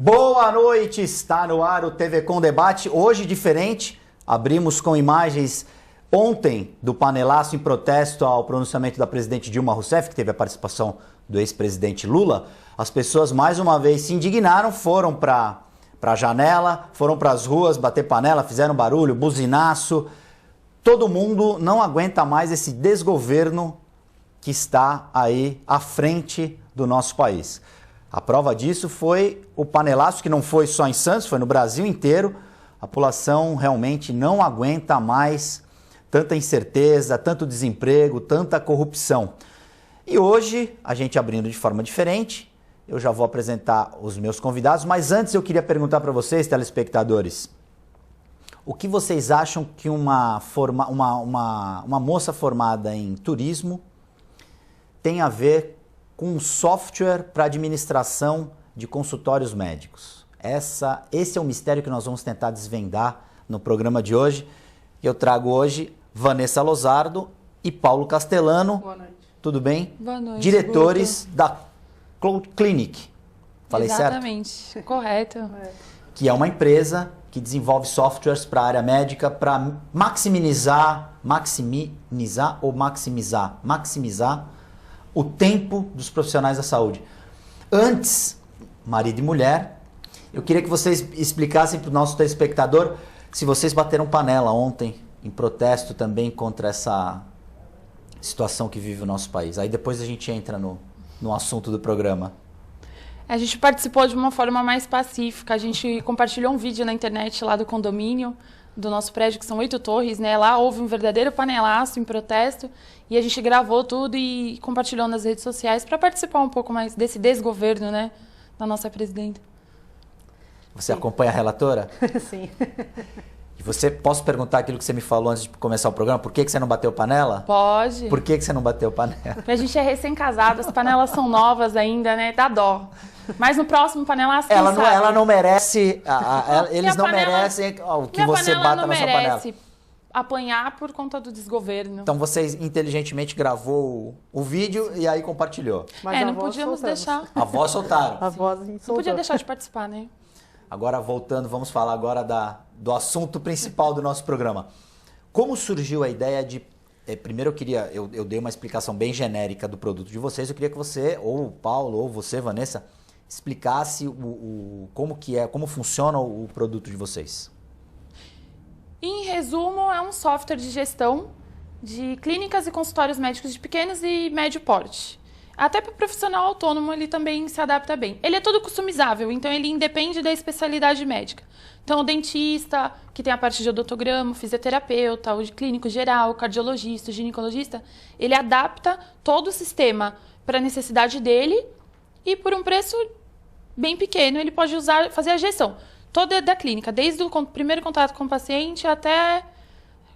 Boa noite, está no ar o TV Com Debate. Hoje diferente, abrimos com imagens ontem do panelaço em protesto ao pronunciamento da presidente Dilma Rousseff, que teve a participação do ex-presidente Lula. As pessoas mais uma vez se indignaram, foram para a janela, foram para as ruas bater panela, fizeram barulho, buzinaço. Todo mundo não aguenta mais esse desgoverno que está aí à frente do nosso país. A prova disso foi o panelaço, que não foi só em Santos, foi no Brasil inteiro. A população realmente não aguenta mais tanta incerteza, tanto desemprego, tanta corrupção. E hoje, a gente abrindo de forma diferente, eu já vou apresentar os meus convidados, mas antes eu queria perguntar para vocês, telespectadores, o que vocês acham que uma moça formada em turismo tem a ver com um software para administração de consultórios médicos? Esse é o mistério que nós vamos tentar desvendar no programa de hoje. Eu trago hoje Vanessa Losardo e Paulo Castellano. Boa noite. Tudo bem? Boa noite. Diretores da Cloud Clinic. Falei Exatamente. certo? Correto. Que é uma empresa que desenvolve softwares para a área médica para maximizar o tempo dos profissionais da saúde. Antes, marido e mulher, eu queria que vocês explicassem para o nosso telespectador se vocês bateram panela ontem em protesto também contra essa situação que vive o nosso país. Aí depois a gente entra no assunto do programa. A gente participou de uma forma mais pacífica. A gente compartilhou um vídeo na internet lá do condomínio do nosso prédio, que são 8 torres, né? Lá houve um verdadeiro panelaço em protesto e a gente gravou tudo e compartilhou nas redes sociais para participar um pouco mais desse desgoverno, né, da nossa presidenta. Você acompanha a relatora? Sim. E posso perguntar aquilo que você me falou antes de começar o programa? Por que você não bateu panela? Pode. Por que você não bateu panela? A gente é recém-casado, as panelas são novas ainda, né? Dá dó. Mas no próximo panelaço, quem sabe? Ela não merece, eles não merecem o que você bata na sua panela. Não merece apanhar por conta do desgoverno. Então vocês inteligentemente gravou o vídeo e aí compartilhou. Mas não podíamos deixar. A voz soltaram. A voz a gente soltou. Não podia deixar de participar, né? Agora voltando, vamos falar agora do assunto principal do nosso programa. Como surgiu a ideia de... Primeiro eu dei uma explicação bem genérica do produto de vocês. Eu queria que você, ou o Paulo, ou você, Vanessa, explicasse como funciona o produto de vocês. Em resumo, é um software de gestão de clínicas e consultórios médicos de pequenos e médio porte. Até para o profissional autônomo ele também se adapta bem. Ele é todo customizável, então ele independe da especialidade médica. Então o dentista, que tem a parte de odontograma, o fisioterapeuta, o clínico geral, o cardiologista, o ginecologista, ele adapta todo o sistema para a necessidade dele e por um preço bem pequeno ele pode fazer a gestão toda da clínica, desde o primeiro contato com o paciente até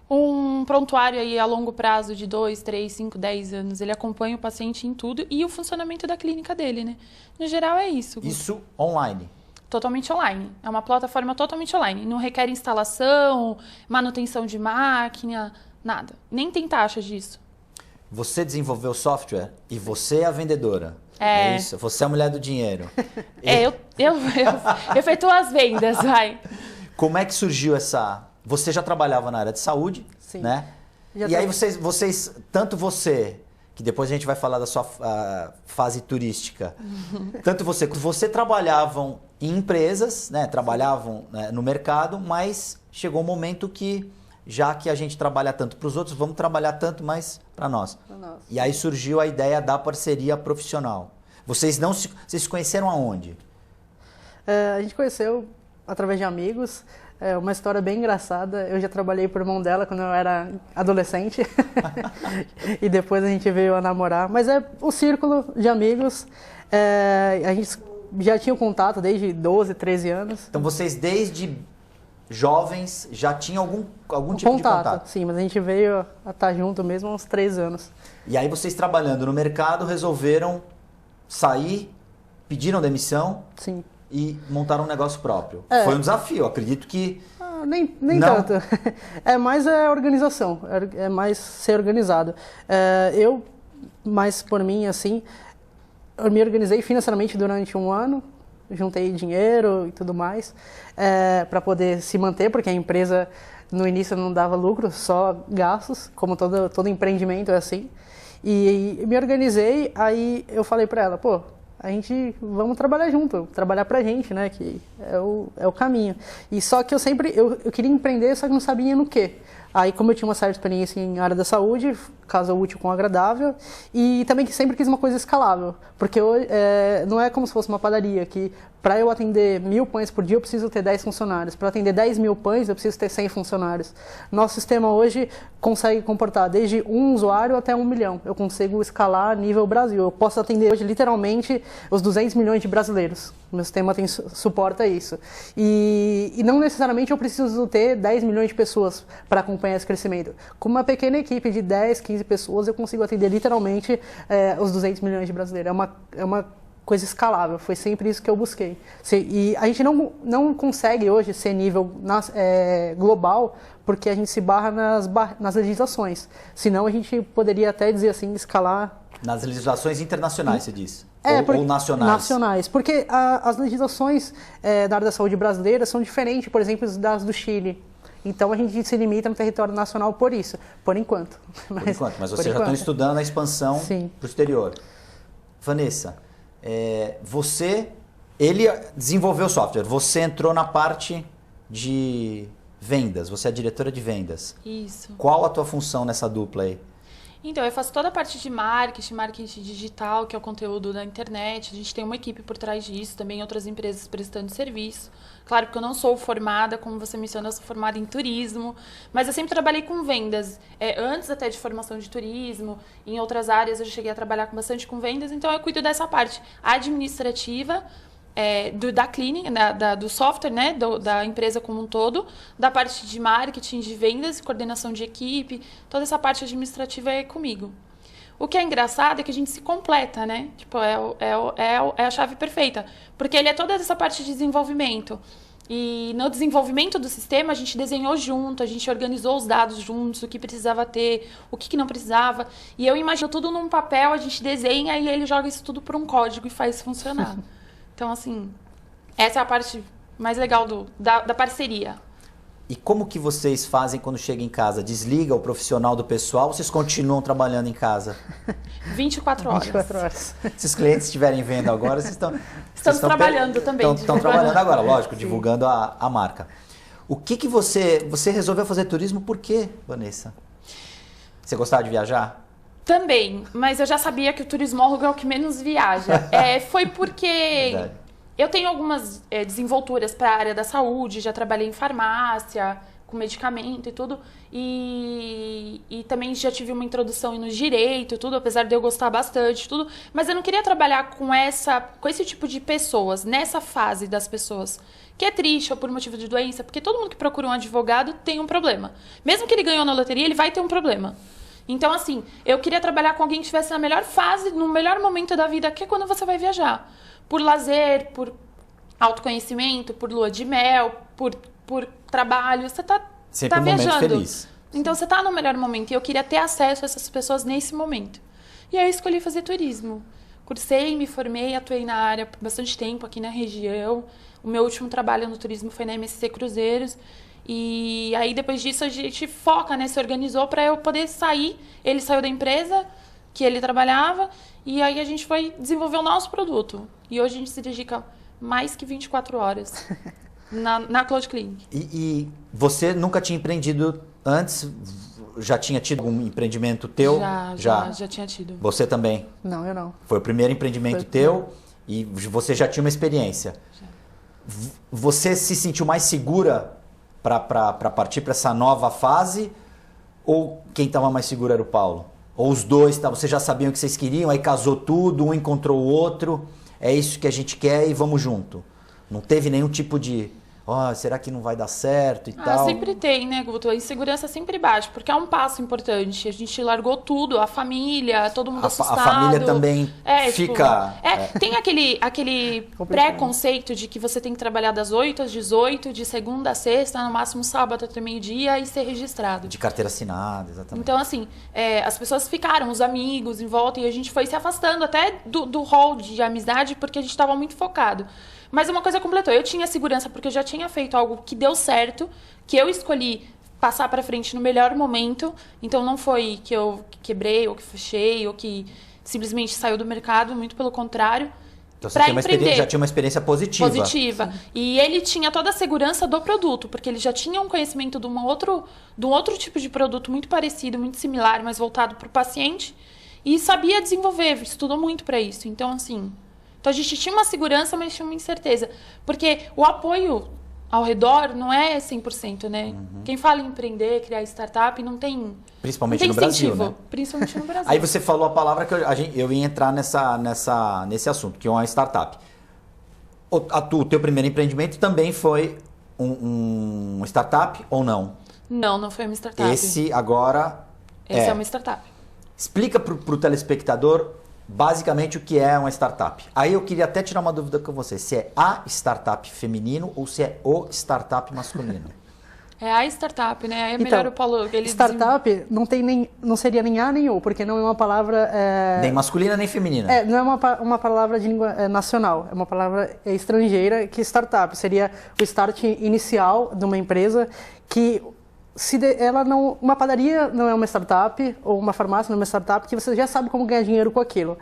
um prontuário aí a longo prazo de 2, 3, 5, 10 anos. Ele acompanha o paciente em tudo e o funcionamento da clínica dele, né? No geral é isso. Isso online? Totalmente online. É uma plataforma totalmente online. Não requer instalação, manutenção de máquina, nada. Nem tem taxa disso. Você desenvolveu o software e você é a vendedora. É isso? Você é a mulher do dinheiro. Eu efetuo as vendas, vai. Como é que surgiu essa... Você já trabalhava na área de saúde, sim, né? E aí vocês, tanto você, que depois a gente vai falar da sua fase turística, tanto você trabalhavam em empresas, né? Trabalhavam, né, no mercado, mas chegou um momento que, já que a gente trabalha tanto para os outros, vamos trabalhar tanto mais para nós. E aí surgiu a ideia da parceria profissional. Vocês se conheceram aonde? A gente conheceu através de amigos. É uma história bem engraçada. Eu já trabalhei por mão dela quando eu era adolescente. E depois a gente veio a namorar. Mas é o círculo de amigos. A gente já tinha contato desde 12, 13 anos. Então vocês desde jovens já tinham algum tipo de contato? Sim, mas a gente veio a estar junto mesmo há uns 3 anos. E aí vocês trabalhando no mercado resolveram sair, pediram demissão? Sim. E montaram um negócio próprio. Foi um desafio, acredito que... Nem tanto. É mais a organização, é mais ser organizado. Eu, mais por mim, assim, eu me organizei financeiramente durante um ano, juntei dinheiro e tudo mais para poder se manter, porque a empresa no início não dava lucro, só gastos, como todo empreendimento é assim. E me organizei, aí eu falei para ela, pô, vamos trabalhar junto, trabalhar pra gente, né, que é o caminho. E só que eu queria empreender, só que não sabia no quê. Aí, como eu tinha uma certa experiência em área da saúde, caso útil com agradável, e também que sempre quis uma coisa escalável, porque não é como se fosse uma padaria, que para eu atender 1.000 pães por dia eu preciso ter 10 funcionários, para atender 10.000 pães eu preciso ter 100 funcionários. Nosso sistema hoje consegue comportar desde 1 usuário até 1 milhão, eu consigo escalar a nível Brasil, eu posso atender hoje literalmente os 200 milhões de brasileiros. Meu sistema suporta isso. E não necessariamente eu preciso ter 10 milhões de pessoas para acompanhar esse crescimento. Com uma pequena equipe de 10, 15 pessoas, eu consigo atender literalmente os 200 milhões de brasileiros. É uma coisa escalável, foi sempre isso que eu busquei. E a gente não consegue hoje ser nível global, porque a gente se barra nas legislações. Senão a gente poderia até dizer assim, escalar... Nas legislações internacionais, você diz? Ou nacionais? Nacionais, porque as legislações da área da saúde brasileira são diferentes, por exemplo, das do Chile. Então a gente se limita no território nacional por isso, por enquanto. Mas vocês já estão estudando a expansão para o exterior. Vanessa, ele desenvolveu o software, você entrou na parte de vendas, você é diretora de vendas. Isso. Qual a tua função nessa dupla aí? Então, eu faço toda a parte de marketing digital, que é o conteúdo da internet. A gente tem uma equipe por trás disso, também outras empresas prestando serviço. Claro que eu não sou formada, como você mencionou, eu sou formada em turismo, mas eu sempre trabalhei com vendas. Antes até de formação de turismo, em outras áreas eu cheguei a trabalhar bastante com vendas, então eu cuido dessa parte administrativa, da cleaning, do software, né, da empresa como um todo, da parte de marketing, de vendas, coordenação de equipe, toda essa parte administrativa é comigo. O que é engraçado é que a gente se completa, né? Tipo, é a chave perfeita, porque ele é toda essa parte de desenvolvimento. E no desenvolvimento do sistema, a gente desenhou junto, a gente organizou os dados juntos, o que precisava ter, o que não precisava. E eu imagino tudo num papel, a gente desenha e ele joga isso tudo para um código e faz funcionar. Então, assim, essa é a parte mais legal da parceria. E como que vocês fazem quando chega em casa? Desliga o profissional do pessoal ou vocês continuam trabalhando em casa? 24 horas. 24 horas. Se os clientes estiverem vendo agora, vocês estão... Estamos trabalhando também. Estão trabalhando agora, lógico, sim, divulgando a marca. O que você resolveu fazer turismo por quê, Vanessa? Você gostava de viajar? Também, mas eu já sabia que o turismólogo é o que menos viaja. Foi porque verdade. Eu tenho algumas desenvolturas para a área da saúde, já trabalhei em farmácia, com medicamento e tudo, e também já tive uma introdução no direito e tudo, apesar de eu gostar bastante tudo, mas eu não queria trabalhar com esse tipo de pessoas, nessa fase das pessoas, que é triste ou por motivo de doença, porque todo mundo que procura um advogado tem um problema. Mesmo que ele ganhou na loteria, ele vai ter um problema. Então, assim, eu queria trabalhar com alguém que estivesse na melhor fase, no melhor momento da vida, que é quando você vai viajar. Por lazer, por autoconhecimento, por lua de mel, por trabalho. Você tá sempre viajando. Um momento feliz. Então, você tá no melhor momento. E eu queria ter acesso a essas pessoas nesse momento. E aí, eu escolhi fazer turismo. Cursei, me formei, atuei na área por bastante tempo aqui na região. O meu último trabalho no turismo foi na MSC Cruzeiros. E aí, depois disso, a gente foca, né? Se organizou para eu poder sair. Ele saiu da empresa que ele trabalhava. E aí, a gente foi desenvolver o nosso produto. E hoje, a gente se dedica mais que 24 horas na Cloud Clinic. E você nunca tinha empreendido antes? Já tinha tido algum empreendimento teu? Já tinha tido. Você também? Não, eu não. Foi o primeiro empreendimento teu e você já tinha uma experiência. Já. Você se sentiu mais segura para partir para essa nova fase? Ou quem estava mais seguro era o Paulo? Ou os dois, vocês já sabiam o que vocês queriam, aí casou tudo, um encontrou o outro, é isso que a gente quer e vamos junto. Não teve nenhum tipo de, será que não vai dar certo e tal? Sempre tem, né, Guto? A insegurança sempre bate, porque é um passo importante. A gente largou tudo, a família, todo mundo assustado. A família também fica... Tem aquele preconceito de que você tem que trabalhar das 8 às 18, de segunda a sexta, no máximo sábado até meio-dia e ser registrado. De carteira assinada, exatamente. Então, assim, as pessoas ficaram, os amigos em volta, e a gente foi se afastando até do hall de amizade, porque a gente estava muito focado. Mas uma coisa completou. Eu tinha segurança porque eu já tinha feito algo que deu certo, que eu escolhi passar para frente no melhor momento. Então não foi que eu quebrei, ou que fechei, ou que simplesmente saiu do mercado, muito pelo contrário. Então você já tinha uma experiência positiva. Positiva. E ele tinha toda a segurança do produto, porque ele já tinha um conhecimento de um outro tipo de produto muito parecido, muito similar, mas voltado para o paciente. E sabia desenvolver, estudou muito para isso. Então, assim... Então a gente tinha uma segurança, mas tinha uma incerteza. Porque o apoio ao redor não é 100%, né? Quem fala em empreender, criar startup, não tem... Principalmente não tem no Brasil, incentivo. né? Principalmente no Brasil. Aí você falou a palavra que eu ia entrar nesse assunto, que é uma startup. O teu primeiro empreendimento também foi um startup ou não? Não foi uma startup. Esse agora é uma startup. Explica para o telespectador basicamente o que é uma startup. Aí eu queria até tirar uma dúvida com você, se é a startup feminino ou se é o startup masculino. É a startup, né? Aí é melhor o Paulo... Startup não seria nem A nem O, porque não é uma palavra... Nem masculina nem feminina. Não é uma palavra de língua nacional, é uma palavra estrangeira, que startup seria o start inicial de uma empresa que... uma padaria não é uma startup, ou uma farmácia não é uma startup, que você já sabe como ganhar dinheiro com aquilo.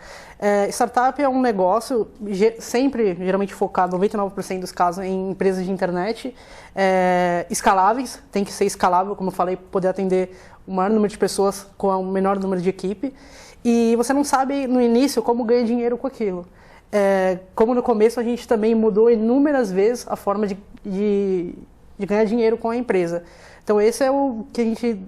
Startup é um negócio sempre, geralmente focado, 99% dos casos, em empresas de internet, escaláveis, tem que ser escalável, como eu falei, poder atender o maior número de pessoas com o menor número de equipe, e você não sabe no início como ganhar dinheiro com aquilo. Como no começo a gente também mudou inúmeras vezes a forma de ganhar dinheiro com a empresa. Então esse é o que a gente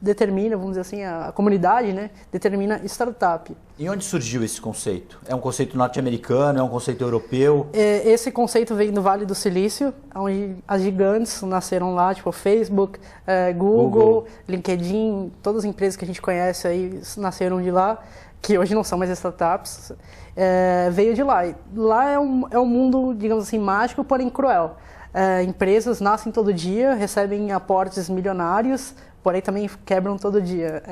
determina, vamos dizer assim, a comunidade, né, determina startup. E onde surgiu esse conceito? É um conceito norte-americano, é um conceito europeu? Esse conceito veio do Vale do Silício, onde as gigantes nasceram lá, tipo Facebook, Google, LinkedIn, todas as empresas que a gente conhece aí nasceram de lá, que hoje não são mais startups, veio de lá. E lá é um mundo, digamos assim, mágico, porém cruel. Empresas nascem todo dia, recebem aportes milionários, porém também quebram todo dia.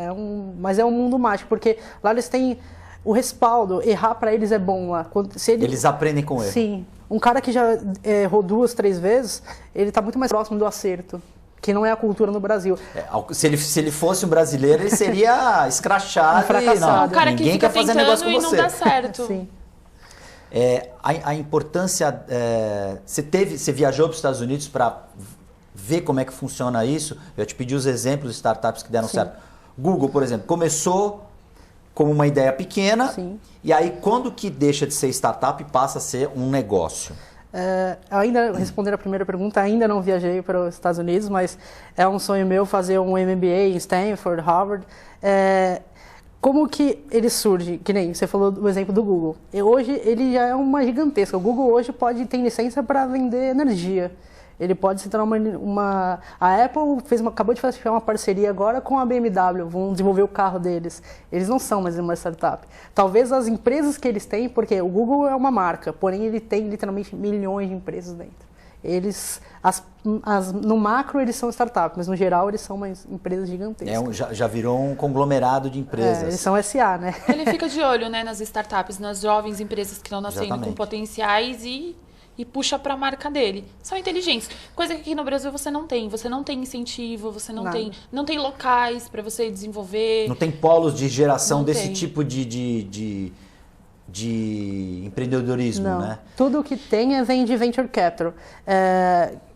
Mas é um mundo mágico, porque lá eles têm o respaldo, errar para eles é bom lá. Eles aprendem com erro. Sim. Um cara que já errou 2, 3 vezes, ele está muito mais próximo do acerto, que não é a cultura no Brasil. Se ele fosse um brasileiro, ele seria escrachado. Fracassado. Um cara que ninguém fica quer fazer tentando negócio com e você. não dá certo. Sim. A importância... Você viajou para os Estados Unidos para ver como é que funciona isso? Eu te pedi os exemplos de startups que deram certo. Google, por exemplo, começou como uma ideia pequena. Sim. E aí, quando que deixa de ser startup e passa a ser um negócio? Ainda responder a primeira pergunta, ainda não viajei para os Estados Unidos, mas é um sonho meu fazer um MBA em Stanford, Harvard. Como que ele surge? Que nem você falou do exemplo do Google. Hoje ele já é uma gigantesca. O Google hoje ter licença para vender energia. Ele pode se tornar uma... A Apple acabou de fazer uma parceria agora com a BMW, vão desenvolver o carro deles. Eles não são mais uma startup. Talvez as empresas que eles têm, porque o Google é uma marca, porém ele tem literalmente milhões de empresas dentro. No macro eles são startups, mas no geral eles são umas empresas gigantescas. Já virou um conglomerado de empresas. Eles são SA, né? Ele fica de olho, né, nas startups, nas jovens empresas que estão nascendo com potenciais e puxa para a marca dele. São inteligentes. Coisa que aqui no Brasil você não tem. Você não tem incentivo, você não tem locais para você desenvolver. Não tem polos de geração desse tipo de empreendedorismo, não. Né? Tudo o que tem vem de venture capital,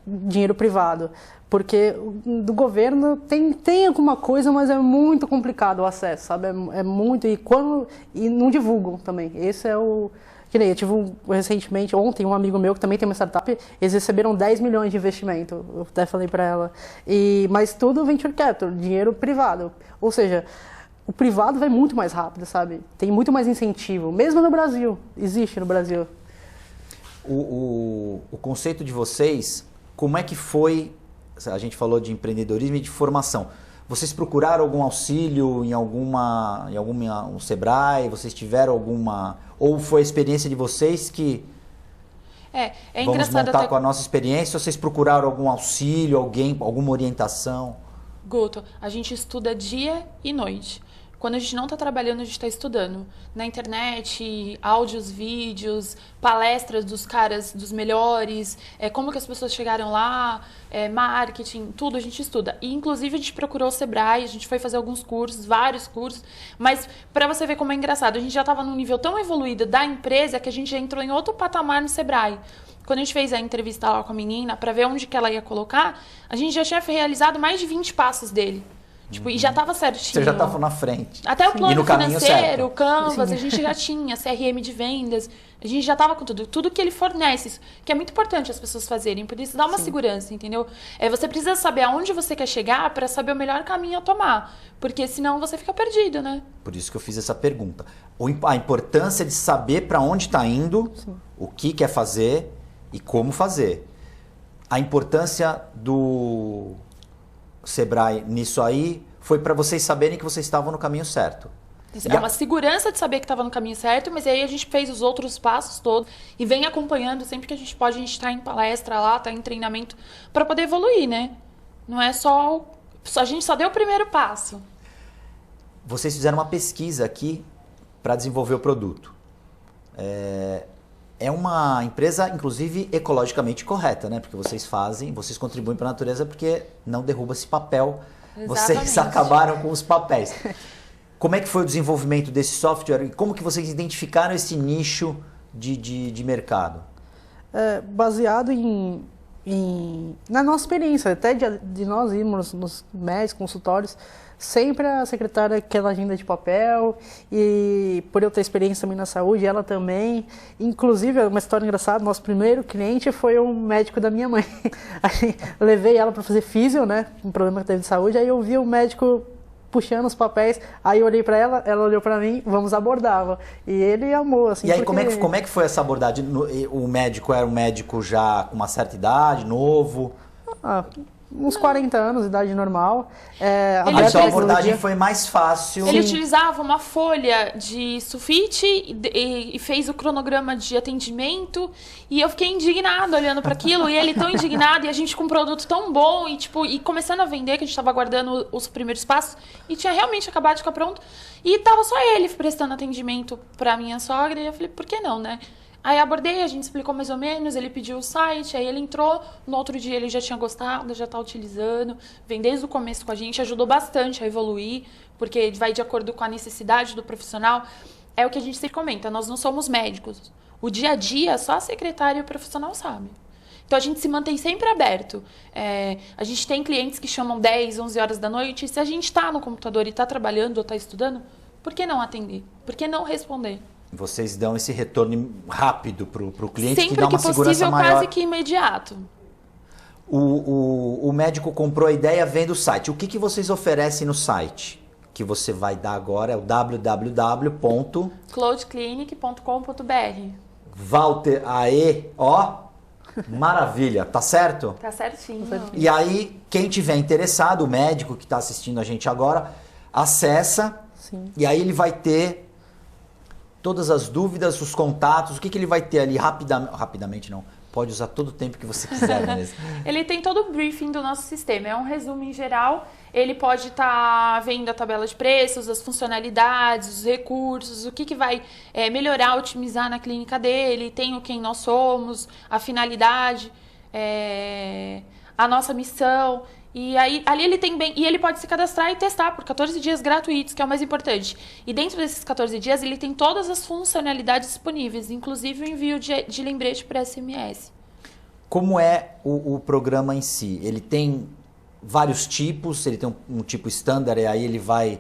dinheiro privado. Porque do governo tem alguma coisa, mas é muito complicado o acesso, sabe? É muito. E não divulgam também. Esse é o... Que nem eu tive recentemente, ontem, um amigo meu que também tem uma startup, eles receberam 10 milhões de investimento, eu até falei para ela. Mas tudo venture capital, dinheiro privado. Ou seja, o privado vai muito mais rápido, sabe? Tem muito mais incentivo, mesmo no Brasil, existe no Brasil. O conceito de vocês como é que foi, a gente falou de empreendedorismo e de formação. Vocês procuraram algum auxílio em um Sebrae? Vocês tiveram alguma... Ou foi a experiência de vocês que... É vamos engraçado montar até... com a nossa experiência? Ou vocês procuraram algum auxílio, alguma orientação? Guto, a gente estuda dia e noite. Quando a gente não está trabalhando, a gente está estudando. Na internet, áudios, vídeos, palestras dos caras, dos melhores, como que as pessoas chegaram lá, marketing, tudo a gente estuda. E, inclusive, a gente procurou o Sebrae, a gente foi fazer alguns cursos, vários cursos. Mas, para você ver como é engraçado, a gente já estava num nível tão evoluído da empresa que a gente já entrou em outro patamar no Sebrae. Quando a gente fez a entrevista lá com a menina, para ver onde que ela ia colocar, a gente já tinha realizado mais de 20 passos dele. Tipo, e já estava certinho. Você já estava na frente. Até o plano financeiro, o Canvas, Sim. a gente já tinha, CRM de vendas, a gente já estava com tudo. Tudo que ele fornece, isso, que é muito importante as pessoas fazerem, por isso dá uma segurança, entendeu? Você precisa saber aonde você quer chegar para saber o melhor caminho a tomar, porque senão você fica perdido, né? Por isso que eu fiz essa pergunta. A importância de saber para onde está indo, o que quer fazer e como fazer. A importância do Sebrae nisso aí foi para vocês saberem que vocês estavam no caminho certo. É uma segurança de saber que estava no caminho certo, mas aí a gente fez os outros passos todos e vem acompanhando sempre que a gente pode. A gente está em palestra lá, está em treinamento para poder evoluir, né? Não é só... A gente só deu o primeiro passo. Vocês fizeram uma pesquisa aqui para desenvolver o produto. É uma empresa, inclusive, ecologicamente correta, né? Porque vocês contribuem para a natureza porque não derruba esse papel. Exatamente. Vocês acabaram com os papéis. Como é que foi o desenvolvimento desse software e como que vocês identificaram esse nicho de mercado? Baseado na nossa experiência, até de nós irmos nos médicos, consultórios, sempre a secretária quer agenda de papel, e por eu ter experiência também na saúde, ela também. Inclusive, uma história engraçada, nosso primeiro cliente foi um médico da minha mãe. Aí, eu levei ela para fazer físio, né, um problema que teve de saúde, aí eu vi o médico puxando os papéis, aí eu olhei para ela olhou para mim, vamos abordá-la. E ele amou, assim. E aí, porque... como é que foi essa abordagem? O médico era um médico já com uma certa idade, novo? Uns 40 anos, idade normal. Então a abordagem foi mais fácil. Ele utilizava uma folha de sulfite e fez o cronograma de atendimento, e eu fiquei indignada olhando para aquilo, e ele tão indignado, e a gente com um produto tão bom, e começando a vender, que a gente estava aguardando os primeiros passos, e tinha realmente acabado de ficar pronto, e tava só ele prestando atendimento para minha sogra, e eu falei, por que não, né? Aí abordei, a gente explicou mais ou menos, ele pediu o site, aí ele entrou, no outro dia ele já tinha gostado, já está utilizando, vem desde o começo com a gente, ajudou bastante a evoluir, porque vai de acordo com a necessidade do profissional. É o que a gente sempre comenta, nós não somos médicos. O dia a dia, só a secretária e o profissional sabem. Então a gente se mantém sempre aberto. A gente tem clientes que chamam 10, 11 horas da noite, e se a gente está no computador e está trabalhando ou está estudando, por que não atender? Por que não responder? Vocês dão esse retorno rápido para o cliente, sempre que dá uma segurança maior. Sempre quase que imediato. O médico comprou a ideia vendo o site. O que vocês oferecem no site? Que você vai dar agora é o cloudclinic.com.br. Walter Aê, ó, maravilha, tá certo? Tá certinho. E aí, quem tiver interessado, o médico que está assistindo a gente agora, acessa. Sim. E aí ele vai ter todas as dúvidas, os contatos, o que ele vai ter ali rapidamente não. Pode usar todo o tempo que você quiser, Vanessa. Ele tem todo o briefing do nosso sistema, é um resumo em geral. Ele pode estar vendo a tabela de preços, as funcionalidades, os recursos, o que vai melhorar, otimizar na clínica dele, tem o quem nós somos, a finalidade, a nossa missão. E aí, ali ele tem e ele pode se cadastrar e testar por 14 dias gratuitos, que é o mais importante. E dentro desses 14 dias, ele tem todas as funcionalidades disponíveis, inclusive o envio de lembrete para SMS. Como é o programa em si? Ele tem vários tipos, ele tem um tipo standard, e aí ele vai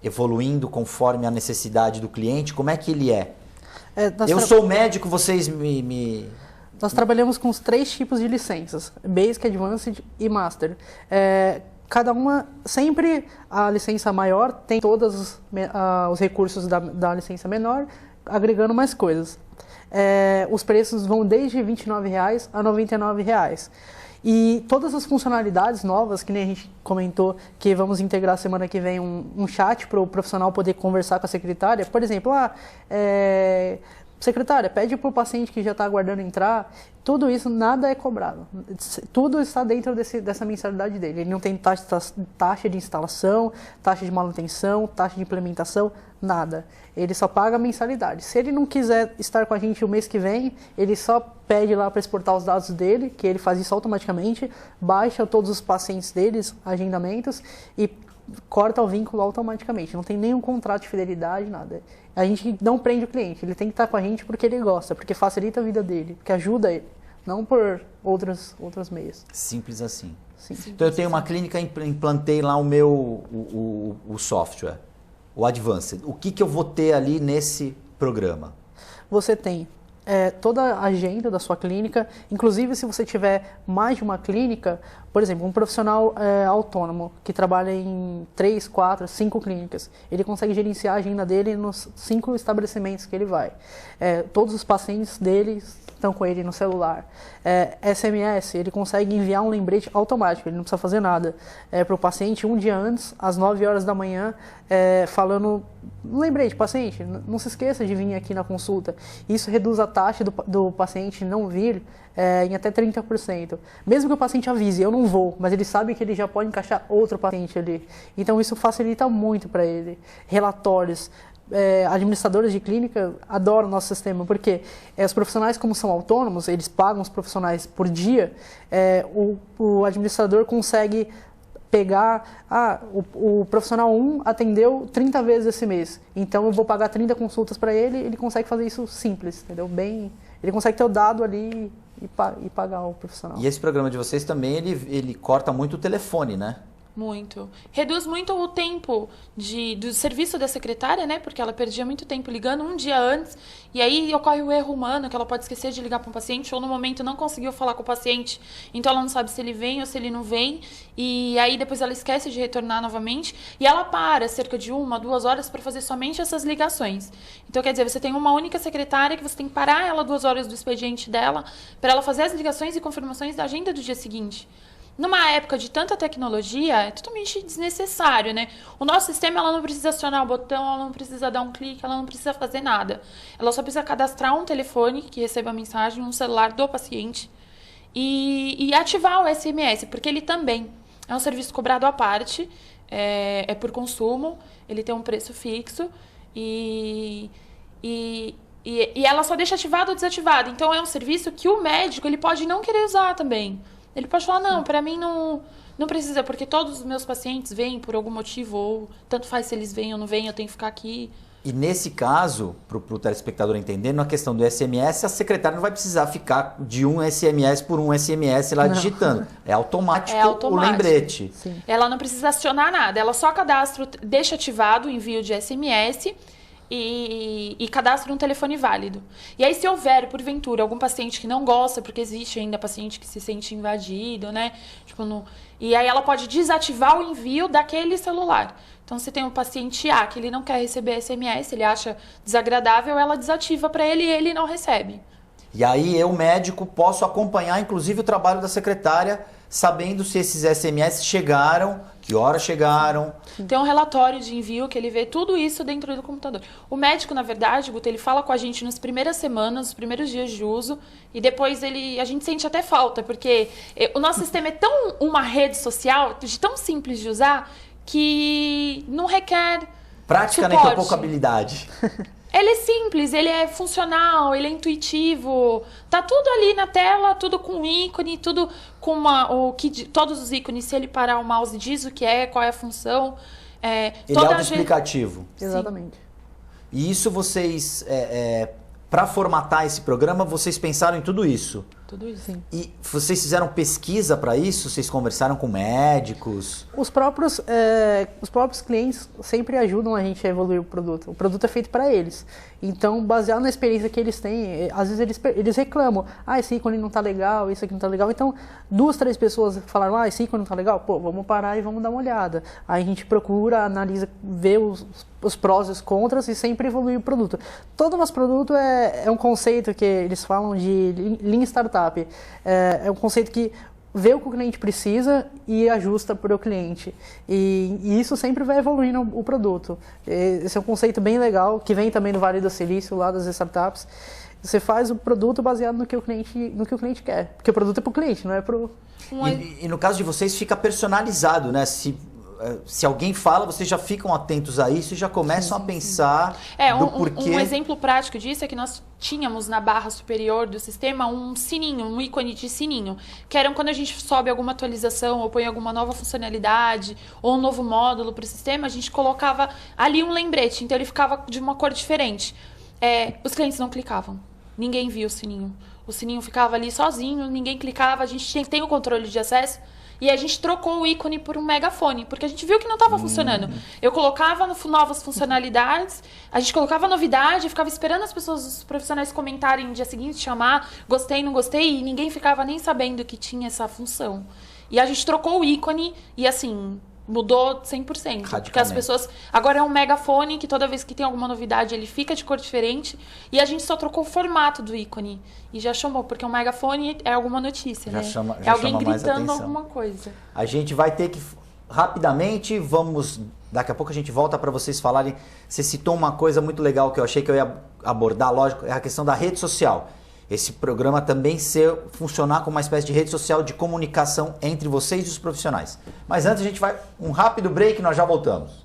evoluindo conforme a necessidade do cliente. Como é que ele é? Eu sou médico, vocês Nós trabalhamos com os 3 tipos de licenças, Basic, Advanced e Master. Cada uma, sempre a licença maior tem todos os recursos da licença menor, agregando mais coisas. Os preços vão desde R$ 29,00 a R$ 99,00. E todas as funcionalidades novas, que nem a gente comentou, que vamos integrar semana que vem um chat para o profissional poder conversar com a secretária. Por exemplo, secretária, pede para o paciente que já está aguardando entrar. Tudo isso, nada é cobrado. Tudo está dentro dessa mensalidade dele. Ele não tem taxa de instalação, taxa de manutenção, taxa de implementação, nada. Ele só paga a mensalidade. Se ele não quiser estar com a gente o mês que vem, ele só pede lá para exportar os dados dele, que ele faz isso automaticamente, baixa todos os pacientes deles, agendamentos, e corta o vínculo automaticamente. Não tem nenhum contrato de fidelidade, nada. A gente não prende o cliente, ele tem que estar com a gente porque ele gosta, porque facilita a vida dele, porque ajuda ele, não por outros meios. Simples assim. Sim. Então eu tenho uma clínica, implantei lá o software, o Advanced. O que eu vou ter ali nesse programa? Você tem toda a agenda da sua clínica, inclusive se você tiver mais de uma clínica, por exemplo, um profissional autônomo que trabalha em 3, 4, 5 clínicas, ele consegue gerenciar a agenda dele nos 5 estabelecimentos que ele vai. Todos os pacientes dele estão com ele no celular. SMS, ele consegue enviar um lembrete automático, ele não precisa fazer nada. Para o paciente, um dia antes, às 9 horas da manhã, falando, um lembrete, paciente, não se esqueça de vir aqui na consulta. Isso reduz a taxa do paciente não vir em até 30%. Mesmo que o paciente avise, eu não vou, mas ele sabe que ele já pode encaixar outro paciente ali. Então isso facilita muito para ele. Relatórios. Administradores de clínica adoram o nosso sistema, porque os profissionais, como são autônomos, eles pagam os profissionais por dia, o administrador consegue pegar, o profissional 1 atendeu 30 vezes esse mês, então eu vou pagar 30 consultas para ele, ele consegue fazer isso simples, entendeu? Ele consegue ter o dado ali e pagar o profissional. E esse programa de vocês também, ele corta muito o telefone, né? Muito. Reduz muito o tempo do serviço da secretária, né? Porque ela perdia muito tempo ligando um dia antes. E aí ocorre o erro humano, que ela pode esquecer de ligar para um paciente ou no momento não conseguiu falar com o paciente. Então ela não sabe se ele vem ou se ele não vem. E aí depois ela esquece de retornar novamente. E ela para cerca de 1, 2 horas para fazer somente essas ligações. Então quer dizer, você tem uma única secretária que você tem que parar ela 2 horas do expediente dela para ela fazer as ligações e confirmações da agenda do dia seguinte. Numa época de tanta tecnologia, é totalmente desnecessário, né? O nosso sistema, ela não precisa acionar o botão, ela não precisa dar um clique, ela não precisa fazer nada. Ela só precisa cadastrar um telefone que receba a mensagem, um celular do paciente e ativar o SMS, porque ele também é um serviço cobrado à parte, é por consumo, ele tem um preço fixo e ela só deixa ativado ou desativado. Então, é um serviço que o médico ele pode não querer usar também. Ele pode falar, não, para mim não precisa, porque todos os meus pacientes vêm por algum motivo, ou tanto faz se eles vêm ou não vêm, eu tenho que ficar aqui. E nesse caso, para o telespectador entender, na questão do SMS, a secretária não vai precisar ficar de um SMS por um SMS lá digitando. É automático o lembrete. Sim. Ela não precisa acionar nada, ela só cadastra, deixa ativado o envio de SMS e cadastra um telefone válido. E aí, se houver, porventura, algum paciente que não gosta, porque existe ainda paciente que se sente invadido, né? E aí ela pode desativar o envio daquele celular. Então, se tem um paciente A que ele não quer receber SMS, ele acha desagradável, ela desativa para ele e ele não recebe. E aí, eu, médico, posso acompanhar, inclusive, o trabalho da secretária, sabendo se esses SMS chegaram, que horas chegaram. Tem um relatório de envio que ele vê tudo isso dentro do computador. O médico, na verdade, Guto, ele fala com a gente nas primeiras semanas, nos primeiros dias de uso, e depois a gente sente até falta, porque o nosso sistema é tão uma rede social, tão simples de usar, que não requer prática, nem com pouca habilidade. Ele é simples, ele é funcional, ele é intuitivo. Tá tudo ali na tela, tudo com ícone, tudo com todos os ícones. Se ele parar o mouse, diz o que é, qual é a função. Ele é autoexplicativo. Exatamente. E isso vocês, para formatar esse programa, vocês pensaram em tudo isso? tudo isso. Sim. E vocês fizeram pesquisa para isso? Vocês conversaram com médicos? Os próprios clientes sempre ajudam a gente a evoluir o produto. O produto é feito para eles. Então, baseado na experiência que eles têm, às vezes eles reclamam. Esse ícone não tá legal, isso aqui não tá legal. Então, 2, 3 pessoas falaram, esse ícone não tá legal? Pô, vamos parar e vamos dar uma olhada. Aí a gente procura, analisa, vê os prós e os contras e sempre evolui o produto. Todo nosso produto é um conceito que eles falam de Lean Startup. É um conceito que vê o que o cliente precisa e ajusta para o cliente. E isso sempre vai evoluindo o produto. Esse é um conceito bem legal, que vem também do Vale do Silício, lá das startups. Você faz o produto baseado no que o cliente quer. Porque o produto é para o cliente, não é para o... E no caso de vocês fica personalizado, né? Se alguém fala, vocês já ficam atentos a isso e já começam a pensar do porquê. Um exemplo prático disso é que nós tínhamos na barra superior do sistema um sininho, um ícone de sininho, que era quando a gente sobe alguma atualização ou põe alguma nova funcionalidade ou um novo módulo para o sistema, a gente colocava ali um lembrete, então ele ficava de uma cor diferente. Os clientes não clicavam, ninguém via o sininho ficava ali sozinho, ninguém clicava, a gente tem o controle de acesso. E a gente trocou o ícone por um megafone, porque a gente viu que não estava funcionando. Eu colocava novas funcionalidades, a gente colocava novidade, ficava esperando as pessoas, os profissionais comentarem no dia seguinte, chamar, gostei, não gostei, e ninguém ficava nem sabendo que tinha essa função. E a gente trocou o ícone e assim... mudou 100%. Porque as pessoas... Agora é um megafone que toda vez que tem alguma novidade ele fica de cor diferente. E a gente só trocou o formato do ícone. E já chamou, porque um megafone é alguma notícia, né? É alguém gritando alguma coisa. A gente vai ter que... Rapidamente, daqui a pouco a gente volta para vocês falarem. Você citou uma coisa muito legal que eu achei que eu ia abordar, lógico, é a questão da rede social. Esse programa também funcionar como uma espécie de rede social de comunicação entre vocês e os profissionais. Mas antes a gente vai um rápido break e nós já voltamos.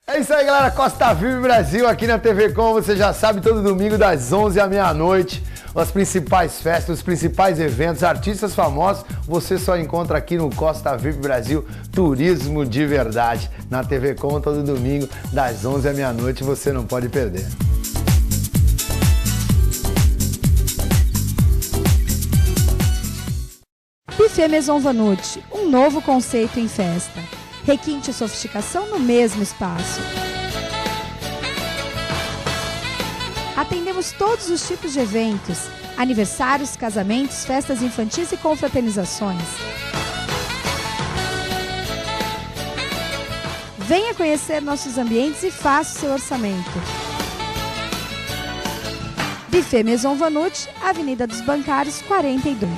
É isso aí, galera. Costa Vive Brasil aqui na TV Com. Você já sabe, todo domingo das 11 à meia-noite. As principais festas, os principais eventos, artistas famosos, você só encontra aqui no Costa Vive Brasil. Turismo de verdade. Na TV Com, todo domingo das 11 à meia-noite. Você não pode perder. Buffet Maison Vanucci, um novo conceito em festa. Requinte e sofisticação no mesmo espaço. Atendemos todos os tipos de eventos, aniversários, casamentos, festas infantis e confraternizações. Venha conhecer nossos ambientes e faça o seu orçamento. Buffet Maison Vanucci, Avenida dos Bancários, 42.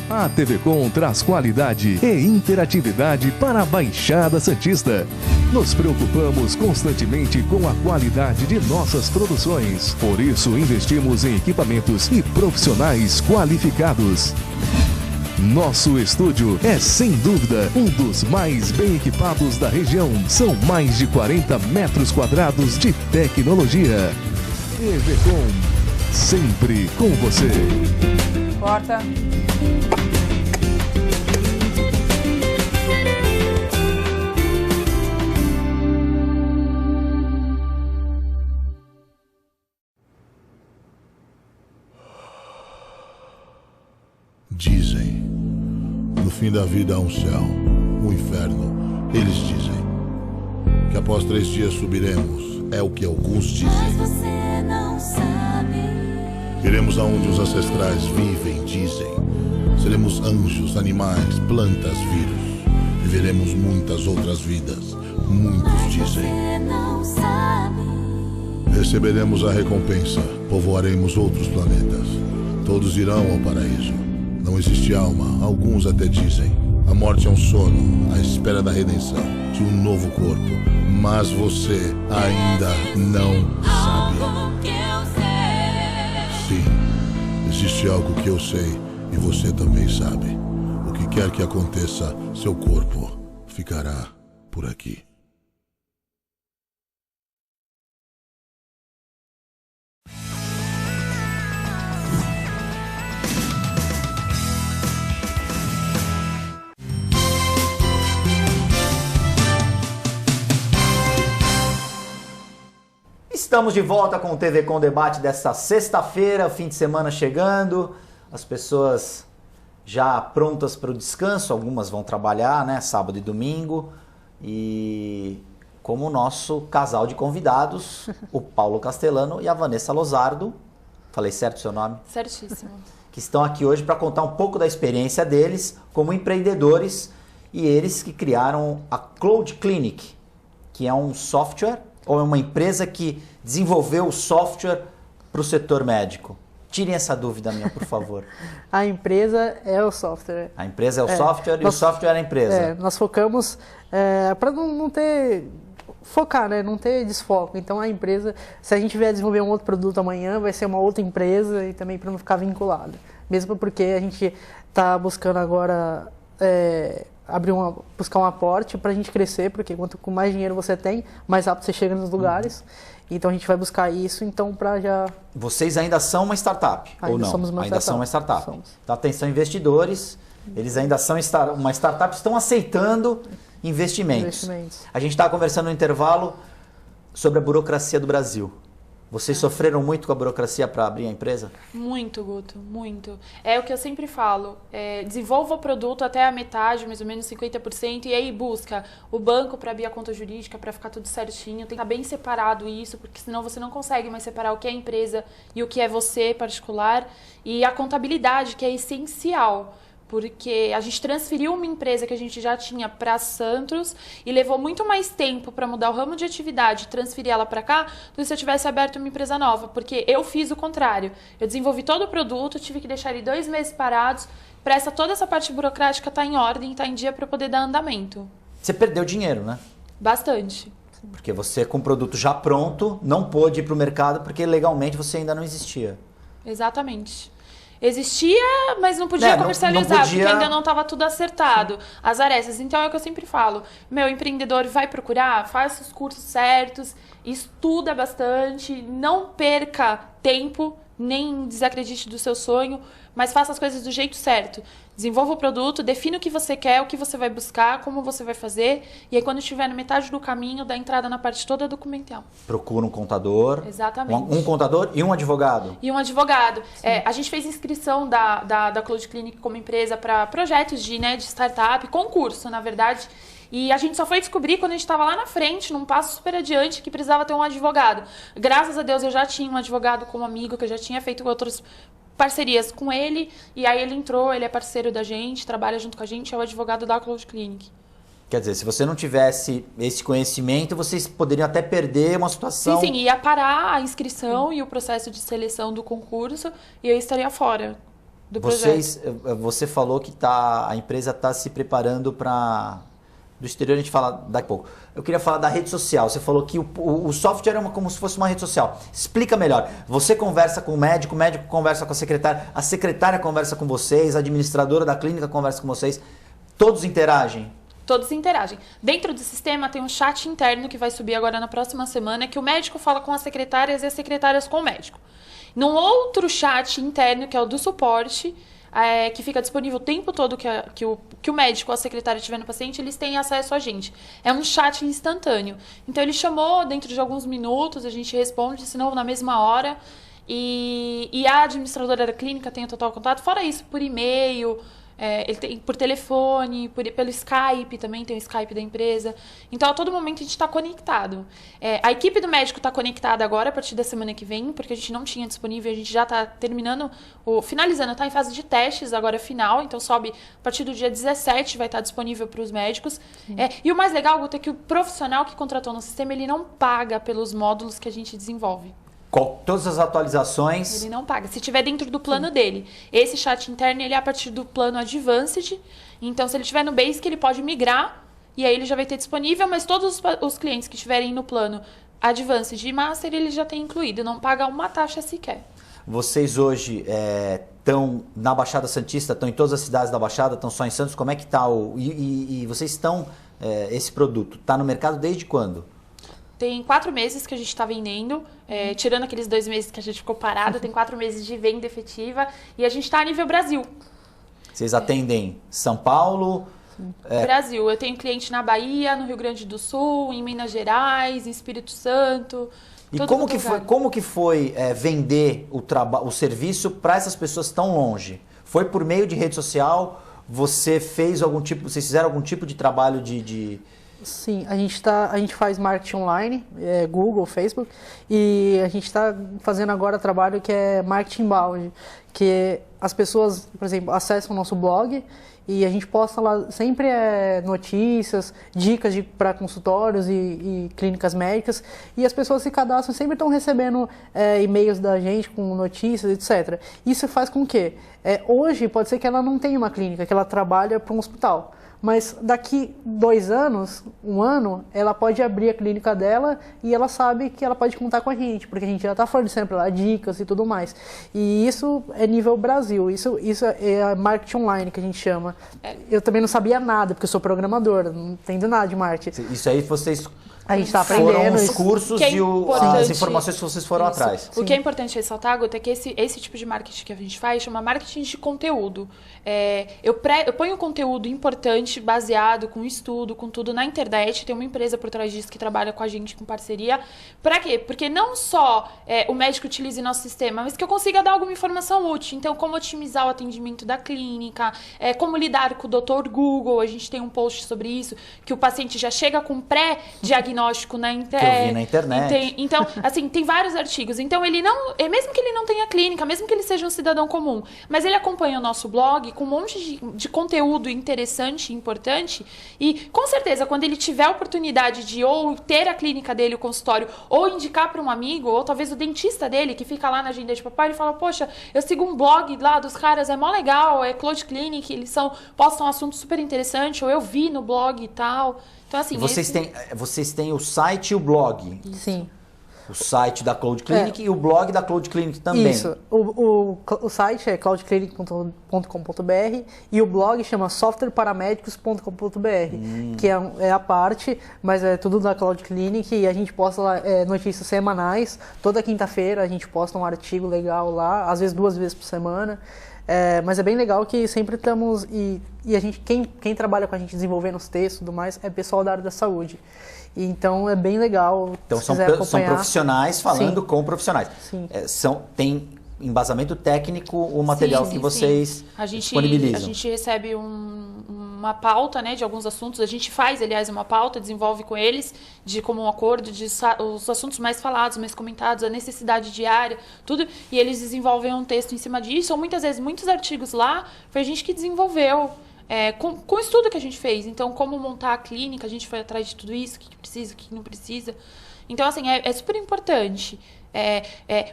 A TV Com traz qualidade e interatividade para a Baixada Santista. Nos preocupamos constantemente com a qualidade de nossas produções. Por isso, investimos em equipamentos e profissionais qualificados. Nosso estúdio é, sem dúvida, um dos mais bem equipados da região. São mais de 40 metros quadrados de tecnologia. TV Com, sempre com você. Corta. Dizem, no fim da vida há um céu, um inferno. Eles dizem que após 3 dias subiremos, é o que alguns dizem. Mas você não sabe. Iremos aonde os ancestrais vivem, dizem. Seremos anjos, animais, plantas, vírus. Viveremos muitas outras vidas. Muitos dizem. Receberemos a recompensa. Povoaremos outros planetas. Todos irão ao paraíso. Não existe alma. Alguns até dizem. A morte é um sono, à espera da redenção, de um novo corpo. Mas você ainda não sabe. Sim, existe algo que eu sei e você também sabe. O que quer que aconteça, seu corpo ficará por aqui. Estamos de volta com o TV Com Debate desta sexta-feira, fim de semana chegando, as pessoas já prontas para o descanso, algumas vão trabalhar, né, sábado e domingo, e como o nosso casal de convidados, o Paulo Castellano e a Vanessa Lozardo, falei certo o seu nome? Certíssimo. Que estão aqui hoje para contar um pouco da experiência deles como empreendedores e eles que criaram a Cloud Clinic, que é um software ou é uma empresa que desenvolveu o software para o setor médico? Tirem essa dúvida minha, por favor. A empresa é o software. A empresa é o software e o software é a empresa. Nós focamos para não ter... Focar, né? Não ter desfoco. Então a empresa, se a gente vier desenvolver um outro produto amanhã, vai ser uma outra empresa e também para não ficar vinculado. Mesmo porque a gente está buscando agora... buscar um aporte para a gente crescer, porque quanto mais dinheiro você tem, mais rápido você chega nos lugares. Então a gente vai buscar isso, então para já... Vocês ainda são uma startup, ou não? Somos uma ainda startup. São uma startup. Somos. Então atenção investidores, eles ainda são uma startup, estão aceitando investimentos. A gente estava conversando no intervalo sobre a burocracia do Brasil. Vocês sofreram muito com a burocracia para abrir a empresa? Muito, Guto, muito. É o que eu sempre falo, desenvolva o produto até a metade, mais ou menos 50%, e aí busca o banco para abrir a conta jurídica, para ficar tudo certinho. Tem que estar bem separado isso, porque senão você não consegue mais separar o que é empresa e o que é você particular. E a contabilidade, que é essencial. Porque a gente transferiu uma empresa que a gente já tinha para Santos e levou muito mais tempo para mudar o ramo de atividade e transferir ela para cá do que se eu tivesse aberto uma empresa nova. Porque eu fiz o contrário. Eu desenvolvi todo o produto, tive que deixar ele 2 meses parados para toda essa parte burocrática estar em ordem, estar em dia para poder dar andamento. Você perdeu dinheiro, né? Bastante. Porque você, com o produto já pronto, não pôde ir para o mercado porque legalmente você ainda não existia. Exatamente. Existia, mas não podia comercializar, porque ainda não estava tudo acertado, as arestas. Então é o que eu sempre falo, meu empreendedor vai procurar, faça os cursos certos, estuda bastante, não perca tempo, nem desacredite do seu sonho, mas faça as coisas do jeito certo. Desenvolva o produto, defina o que você quer, o que você vai buscar, como você vai fazer, e aí quando estiver na metade do caminho, dá entrada na parte toda documental. Procura um contador. Exatamente. Um contador e um advogado. E um advogado. A gente fez inscrição da Cloud Clinic como empresa para projetos de startup, concurso, na verdade. E a gente só foi descobrir quando a gente estava lá na frente, num passo super adiante, que precisava ter um advogado. Graças a Deus eu já tinha um advogado como amigo, que eu já tinha feito outras parcerias com ele, e aí ele entrou, ele é parceiro da gente, trabalha junto com a gente, é o advogado da Cloud Clinic. Quer dizer, se você não tivesse esse conhecimento, vocês poderiam até perder uma situação... Sim, ia parar a inscrição e o processo de seleção do concurso, e eu estaria fora do projeto. Você falou que a empresa está se preparando para... Do exterior a gente fala daqui a pouco. Eu queria falar da rede social. Você falou que o software é como se fosse uma rede social. Explica melhor. Você conversa com o médico conversa com a secretária conversa com vocês, a administradora da clínica conversa com vocês. Todos interagem? Todos interagem. Dentro do sistema tem um chat interno que vai subir agora na próxima semana, que o médico fala com as secretárias e as secretárias com o médico. Num outro chat interno, que é o do suporte, que fica disponível o tempo todo que o médico ou a secretária estiver no paciente, eles têm acesso a gente. É um chat instantâneo. Então, ele chamou, dentro de alguns minutos, a gente responde, se não na mesma hora. E a administradora da clínica tem o total contato. Fora isso, por e-mail, ele tem por telefone, pelo Skype também, tem o Skype da empresa. Então, a todo momento a gente está conectado. A equipe do médico está conectada agora, a partir da semana que vem, porque a gente não tinha disponível, a gente já está finalizando, está em fase de testes, agora final, então sobe a partir do dia 17, vai estar disponível para os médicos. E o mais legal, Guto, é que o profissional que contratou no sistema, ele não paga pelos módulos que a gente desenvolve. Todas as atualizações... Ele não paga. Se tiver dentro do plano dele. Esse chat interno, ele é a partir do plano Advanced. Então, se ele estiver no Basic, ele pode migrar. E aí ele já vai ter disponível. Mas todos os clientes que estiverem no plano Advanced e Master, ele já tem incluído. Não paga uma taxa sequer. Vocês hoje estão na Baixada Santista, estão em todas as cidades da Baixada, estão só em Santos. Como é que está? E vocês estão... esse produto está no mercado desde quando? Tem 4 meses que a gente está vendendo, tirando aqueles 2 meses que a gente ficou parado, tem 4 meses de venda efetiva e a gente está a nível Brasil. Vocês atendem São Paulo? Brasil. Eu tenho cliente na Bahia, no Rio Grande do Sul, em Minas Gerais, em Espírito Santo. E como que foi vender o serviço para essas pessoas tão longe? Foi por meio de rede social? Vocês fizeram algum tipo de trabalho de... Sim, a gente faz marketing online, Google, Facebook, e a gente está fazendo agora trabalho que é marketing inbound, que as pessoas, por exemplo, acessam o nosso blog e a gente posta lá sempre notícias, dicas para consultórios e clínicas médicas, e as pessoas se cadastram, sempre estão recebendo e-mails da gente com notícias, etc. Isso faz com que, hoje pode ser que ela não tenha uma clínica, que ela trabalha para um hospital. Mas daqui 2 anos, 1 ano, ela pode abrir a clínica dela e ela sabe que ela pode contar com a gente, porque a gente já está fornecendo para ela dicas e tudo mais. E isso é nível Brasil, isso é a marketing online que a gente chama. Eu também não sabia nada, porque eu sou programador, não entendo nada de marketing. Isso aí vocês... A gente está aprendendo. Foram os cursos e as informações que vocês foram atrás. O que é importante ressaltar, Guto, é que esse tipo de marketing que a gente faz chama marketing de conteúdo. Eu ponho conteúdo importante, baseado, com estudo, com tudo na internet. Tem uma empresa por trás disso que trabalha com a gente, com parceria. Para quê? Porque não só o médico utilize nosso sistema, mas que eu consiga dar alguma informação útil. Então, como otimizar o atendimento da clínica, como lidar com o Dr. Google. A gente tem um post sobre isso, que o paciente já chega com pré-diagnóstico na internet. Que eu vi na internet. Então, assim, tem vários artigos. Então, ele não... mesmo que ele não tenha clínica, mesmo que ele seja um cidadão comum, mas ele acompanha o nosso blog com um monte de conteúdo interessante e importante. E, com certeza, quando ele tiver a oportunidade de ou ter a clínica dele, o consultório, ou indicar para um amigo, ou talvez o dentista dele, que fica lá na agenda de papai, ele fala, poxa, eu sigo um blog lá dos caras, é mó legal, é Cloud Clinic, eles postam um assunto super interessante, ou eu vi no blog e tal. Então, assim, vocês têm o site e o blog. Sim. O site da Cloud Clinic e o blog da Cloud Clinic também. Isso. O site é cloudclinic.com.br e o blog chama softwareparamédicos.com.br, que é a parte, mas é tudo da Cloud Clinic e a gente posta lá notícias semanais. Toda quinta-feira a gente posta um artigo legal lá, às vezes 2 vezes por semana. Mas é bem legal que sempre estamos... E a gente, quem trabalha com a gente desenvolvendo os textos e tudo mais é pessoal da área da saúde. Então é bem legal. Então são profissionais falando com profissionais. Sim. Tem embasamento técnico o material que vocês disponibilizam. A gente recebe uma pauta, né, de alguns assuntos. A gente faz, aliás, uma pauta, desenvolve com eles de comum acordo, os assuntos mais falados, mais comentados, a necessidade diária, tudo. E eles desenvolvem um texto em cima disso. Ou muitas vezes, muitos artigos lá, foi a gente que desenvolveu. Com o estudo que a gente fez. Então, como montar a clínica, a gente foi atrás de tudo isso, o que precisa, o que não precisa. Então, assim, é super importante.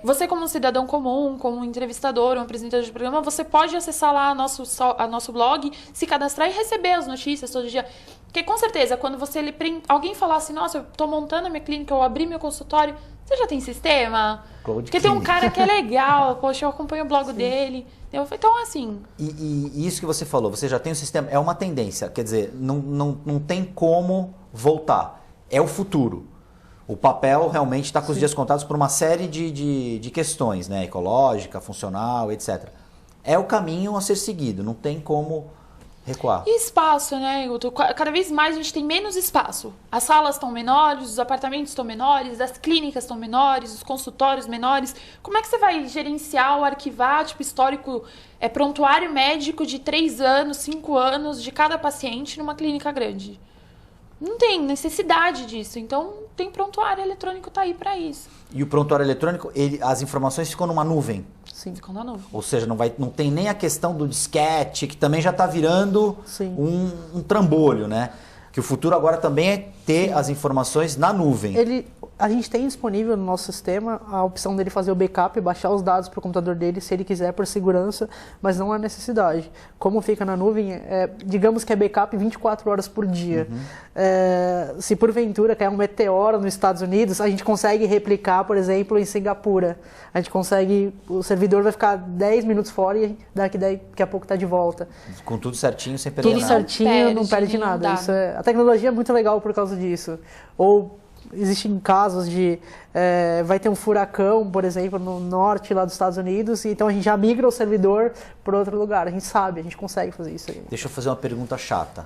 Você, como um cidadão comum, como um entrevistador, um apresentador de programa, você pode acessar lá nosso blog, se cadastrar e receber as notícias todo dia. Porque, com certeza, quando alguém falar assim, nossa, eu estou montando a minha clínica, eu abri meu consultório, você já tem sistema? Porque tem um cara que é legal, poxa, eu acompanho o blog dele. Então, assim... E isso que você falou, você já tem um sistema, é uma tendência, quer dizer, não tem como voltar. É o futuro. O papel realmente está com os dias contados por uma série de questões, né? Ecológica, funcional, etc. É o caminho a ser seguido, não tem como recuar. E espaço, né, Guto? Cada vez mais a gente tem menos espaço. As salas estão menores, os apartamentos estão menores, as clínicas estão menores, os consultórios menores. Como é que você vai gerenciar ou arquivar, tipo, histórico, prontuário médico de 3 anos, 5 anos de cada paciente numa clínica grande? Não tem necessidade disso. Então, tem prontuário eletrônico, tá aí para isso. E o prontuário eletrônico, as informações ficam numa nuvem. Sim. Ficam na nuvem. Ou seja, não tem nem a questão do disquete, que também já está virando um trambolho, né? Que o futuro agora também é ter as informações na nuvem. A gente tem disponível no nosso sistema a opção dele fazer o backup, baixar os dados para o computador dele, se ele quiser, por segurança, mas não há necessidade. Como fica na nuvem, digamos que é backup 24 horas por dia. Se porventura cair um meteoro nos Estados Unidos, a gente consegue replicar, por exemplo, em Singapura. A gente consegue, o servidor vai ficar 10 minutos fora e daqui a pouco está de volta. Com tudo certinho, sem perder Tudo nada. certinho, não perde nada. A tecnologia é muito legal por causa disso. Ou existem casos de... vai ter um furacão, por exemplo, no norte lá dos Estados Unidos, então a gente já migra o servidor para outro lugar. A gente sabe, a gente consegue fazer isso aí. Deixa eu fazer uma pergunta chata.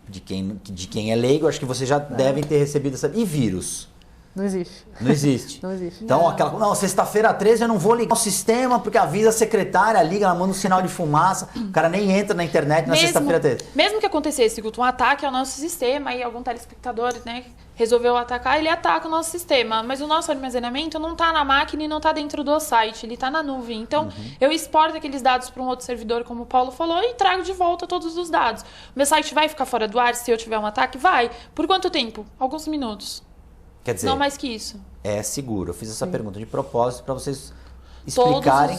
De quem é leigo, acho que vocês já devem ter recebido essa... E vírus? Não existe. Não existe? Não existe. Então, sexta-feira 13 eu não vou ligar o sistema porque avisa a secretária, liga, ela manda um sinal de fumaça, o cara nem entra na internet na sexta-feira 13. Mesmo que acontecesse, Guto, um ataque ao nosso sistema e algum telespectador, né, resolveu atacar, ele ataca o nosso sistema. Mas o nosso armazenamento não está na máquina e não está dentro do site, ele está na nuvem. Então, eu exporto aqueles dados para um outro servidor, como o Paulo falou, e trago de volta todos os dados. O meu site vai ficar fora do ar se eu tiver um ataque? Vai. Por quanto tempo? Alguns minutos. Quer dizer, não mais que isso. É seguro. Eu fiz essa pergunta de propósito para vocês explicarem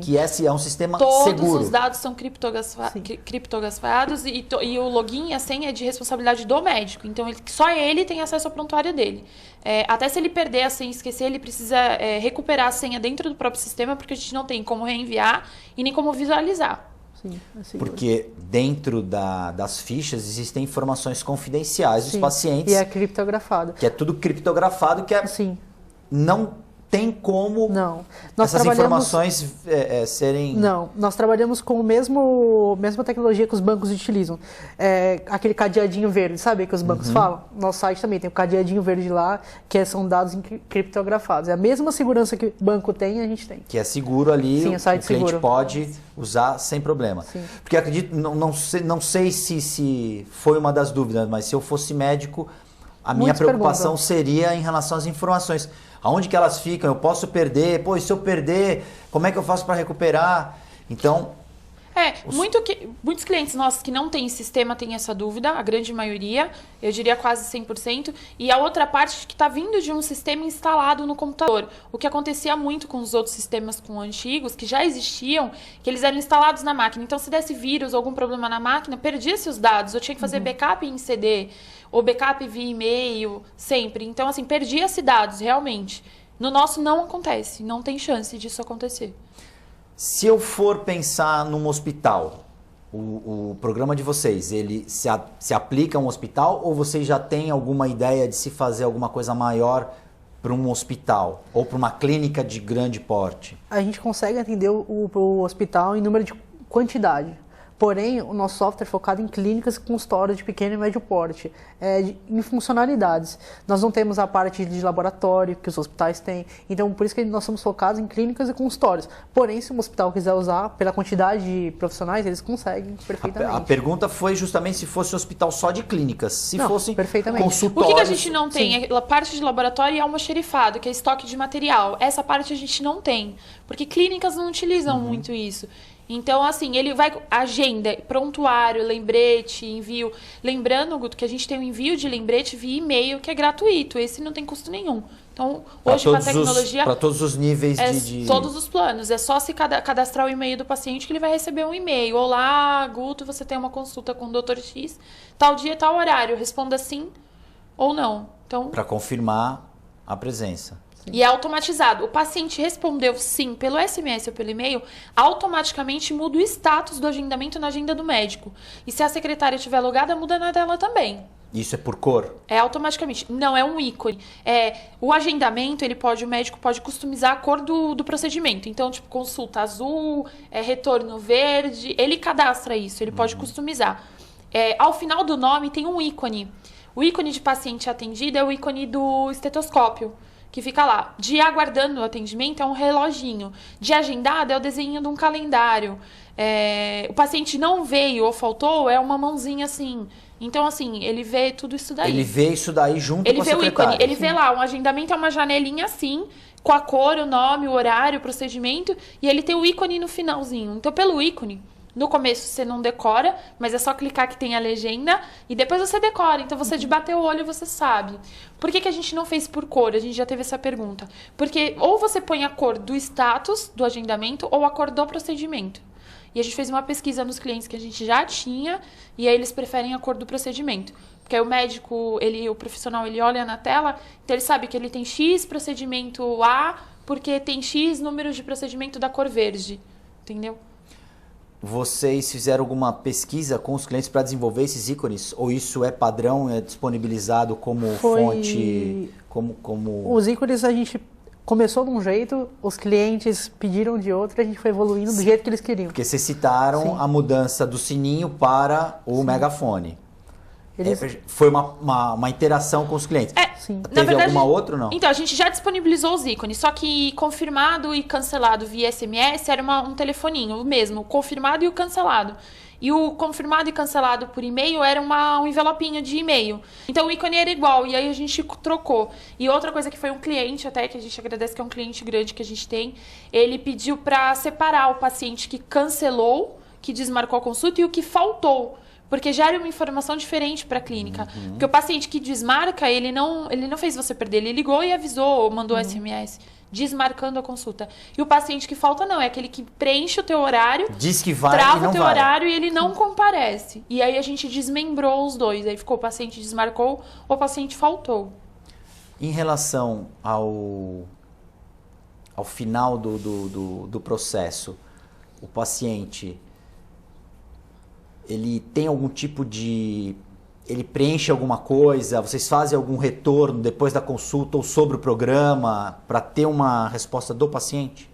que esse é um sistema seguro. Todos os dados são criptografados e o login e a senha é de responsabilidade do médico. Então, só ele tem acesso ao prontuário dele. Até se ele perder a senha e esquecer, ele precisa recuperar a senha dentro do próprio sistema, porque a gente não tem como reenviar e nem como visualizar. Sim, porque dentro das fichas existem informações confidenciais dos pacientes. E é criptografado. Que é tudo criptografado, que não tem como essas informações serem... Não, nós trabalhamos com a mesma tecnologia que os bancos utilizam. Aquele cadeadinho verde, sabe que os bancos falam? Nosso site também tem o cadeadinho verde lá, que são dados criptografados. É a mesma segurança que o banco tem, a gente tem. Que é seguro ali, o cliente seguro. Pode usar sem problema. Sim. Porque acredito, não sei se foi uma das dúvidas, mas se eu fosse médico, a minha preocupação seria em relação às informações. Aonde que elas ficam? Eu posso perder? Pô, e se eu perder, como é que eu faço para recuperar? Então... muitos clientes nossos que não têm sistema têm essa dúvida, a grande maioria, eu diria quase 100%, e a outra parte que está vindo de um sistema instalado no computador. O que acontecia muito com os outros sistemas antigos, que já existiam, que eles eram instalados na máquina. Então, se desse vírus ou algum problema na máquina, perdia-se os dados. Eu tinha que fazer backup em CD, ou backup via e-mail, sempre. Então, assim, perdia-se dados, realmente. No nosso não acontece, não tem chance disso acontecer. Se eu for pensar num hospital, o programa de vocês, ele se aplica a um hospital ou vocês já têm alguma ideia de se fazer alguma coisa maior para um hospital ou para uma clínica de grande porte? A gente consegue atender o hospital em número de quantidade. Porém, o nosso software é focado em clínicas e consultórios de pequeno e médio porte, em funcionalidades. Nós não temos a parte de laboratório que os hospitais têm, então por isso que nós somos focados em clínicas e consultórios. Porém, se um hospital quiser usar, pela quantidade de profissionais, eles conseguem perfeitamente. A pergunta foi justamente se fosse um hospital só de clínicas, se fosse consultórios. O que a gente não tem? A parte de laboratório é almoxerifado, que é estoque de material. Essa parte a gente não tem, porque clínicas não utilizam muito isso. Então, assim, ele vai... Agenda, prontuário, lembrete, envio. Lembrando, Guto, que a gente tem um envio de lembrete via e-mail, que é gratuito. Esse não tem custo nenhum. Então, hoje, com a tecnologia... Para todos os níveis de... Todos os planos. É só se cadastrar o e-mail do paciente que ele vai receber um e-mail. Olá, Guto, você tem uma consulta com o Dr. X. Tal dia, tal horário. Responda sim ou não. Então... Para confirmar a presença. E é automatizado. O paciente respondeu sim pelo SMS ou pelo e-mail, automaticamente muda o status do agendamento na agenda do médico. E se a secretária estiver logada, muda na dela também. Isso é por cor? É automaticamente. Não, é um ícone. O agendamento, o médico pode customizar a cor do procedimento. Então, tipo, consulta azul, retorno verde, ele cadastra isso, ele pode customizar. Ao final do nome tem um ícone. O ícone de paciente atendido é o ícone do estetoscópio, que fica lá. De aguardando o atendimento é um reloginho. De agendado é o desenho de um calendário. O paciente não veio ou faltou, é uma mãozinha assim. Então, assim, ele vê tudo isso daí. Ele vê isso daí junto com a secretária. Ele vê o ícone, ele vê lá, um agendamento é uma janelinha assim, com a cor, o nome, o horário, o procedimento, e ele tem o ícone no finalzinho. Então, pelo ícone, no começo você não decora, mas é só clicar que tem a legenda, e depois você decora. Então, você de bater o olho, você sabe. Por que a gente não fez por cor? A gente já teve essa pergunta. Porque ou você põe a cor do status do agendamento, ou a cor do procedimento. E a gente fez uma pesquisa nos clientes que a gente já tinha, e aí eles preferem a cor do procedimento. Porque aí o médico, o profissional, ele olha na tela, então ele sabe que ele tem X procedimento A, porque tem X números de procedimento da cor verde. Entendeu? Vocês fizeram alguma pesquisa com os clientes para desenvolver esses ícones? Ou isso é padrão, é disponibilizado como fonte? Os ícones a gente começou de um jeito, os clientes pediram de outro, a gente foi evoluindo do jeito que eles queriam. Porque vocês citaram a mudança do sininho para o megafone. Foi uma interação com os clientes. Sim. Teve alguma outra ou não? Então, a gente já disponibilizou os ícones, só que confirmado e cancelado via SMS era um telefoninho, o mesmo, o confirmado e o cancelado. E o confirmado e cancelado por e-mail era um envelopinho de e-mail. Então, o ícone era igual, e aí a gente trocou. E outra coisa que foi um cliente, até que a gente agradece, que é um cliente grande que a gente tem, ele pediu para separar o paciente que cancelou, que desmarcou a consulta, e o que faltou. Porque gera uma informação diferente para a clínica. Porque o paciente que desmarca, ele não fez você perder. Ele ligou e avisou, ou mandou SMS, desmarcando a consulta. E o paciente que falta não, é aquele que preenche o teu horário, diz que vai trava e não o teu vai. horário e ele não comparece. E aí a gente desmembrou os dois. Aí ficou o paciente desmarcou, o paciente faltou. Em relação ao final do processo, o paciente... ele tem algum tipo de... ele preenche alguma coisa? Vocês fazem algum retorno depois da consulta ou sobre o programa para ter uma resposta do paciente?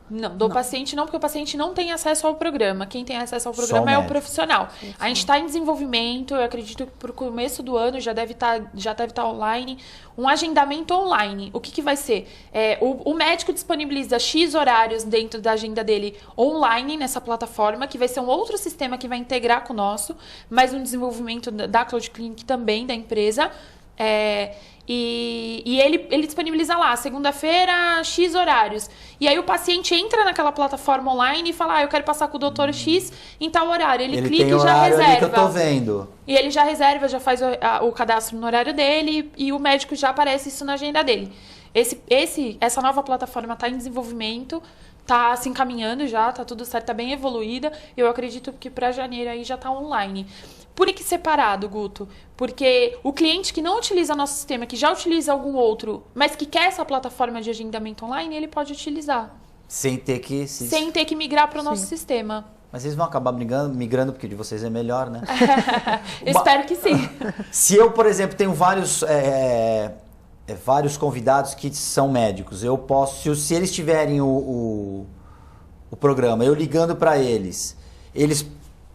Não, do paciente não, porque o paciente não tem acesso ao programa. Quem tem acesso ao programa é o profissional. Sim. A gente está em desenvolvimento, eu acredito que para o começo do ano já deve estar online, um agendamento online. O que vai ser? O médico disponibiliza X horários dentro da agenda dele online nessa plataforma, que vai ser um outro sistema que vai integrar com o nosso, mas um desenvolvimento da Cloud Clinic também, da empresa. E ele disponibiliza lá, segunda-feira, X horários. E aí o paciente entra naquela plataforma online e fala, eu quero passar com o doutor X em tal horário. Ele clica tem e já reserva. Ali que eu tô vendo. E ele já reserva, já faz o cadastro no horário dele e o médico já aparece isso na agenda dele. Essa nova plataforma está em desenvolvimento, está se encaminhando já, está tudo certo, está bem evoluída. Eu acredito que para janeiro aí já está online. Por que separado, Guto? Porque o cliente que não utiliza nosso sistema, que já utiliza algum outro, mas que quer essa plataforma de agendamento online, ele pode utilizar. Sem ter que migrar para o nosso sistema. Mas vocês vão acabar migrando porque o de vocês é melhor, né? Espero que sim. Se eu, por exemplo, tenho vários convidados que são médicos, eu posso, se eles tiverem o programa, eu ligando para eles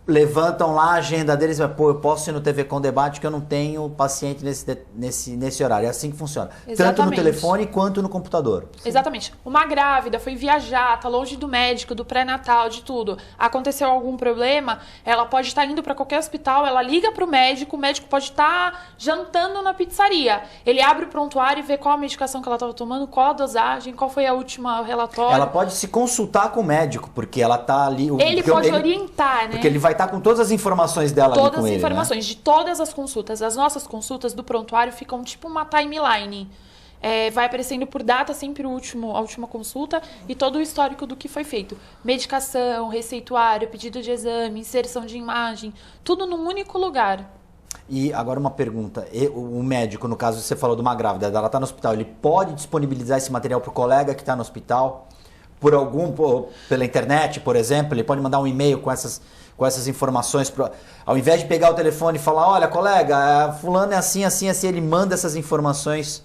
levantam lá a agenda deles, mas eu posso ir no TV Com Debate que eu não tenho paciente nesse horário. É assim que funciona. Exatamente. Tanto no telefone quanto no computador. Sim. Exatamente. Uma grávida foi viajar, tá longe do médico, do pré-natal, de tudo. Aconteceu algum problema, ela pode estar indo para qualquer hospital, ela liga pro médico, o médico pode estar jantando na pizzaria. Ele abre o prontuário e vê qual a medicação que ela estava tomando, qual a dosagem, qual foi a última relatório. Ela pode se consultar com o médico, porque ela tá ali... Ele pode orientar, né? Porque ele vai estar com todas as informações dela ali com ele, todas as informações, de todas as consultas. As nossas consultas do prontuário ficam tipo uma timeline. Vai aparecendo por data sempre a última consulta e todo o histórico do que foi feito. Medicação, receituário, pedido de exame, inserção de imagem, tudo num único lugar. E agora uma pergunta, o médico, no caso você falou de uma grávida, ela está no hospital, ele pode disponibilizar esse material para o colega que está no hospital? pela internet, por exemplo, ele pode mandar um e-mail com essas informações, ao invés de pegar o telefone e falar, olha, colega, fulano é assim, assim, assim, ele manda essas informações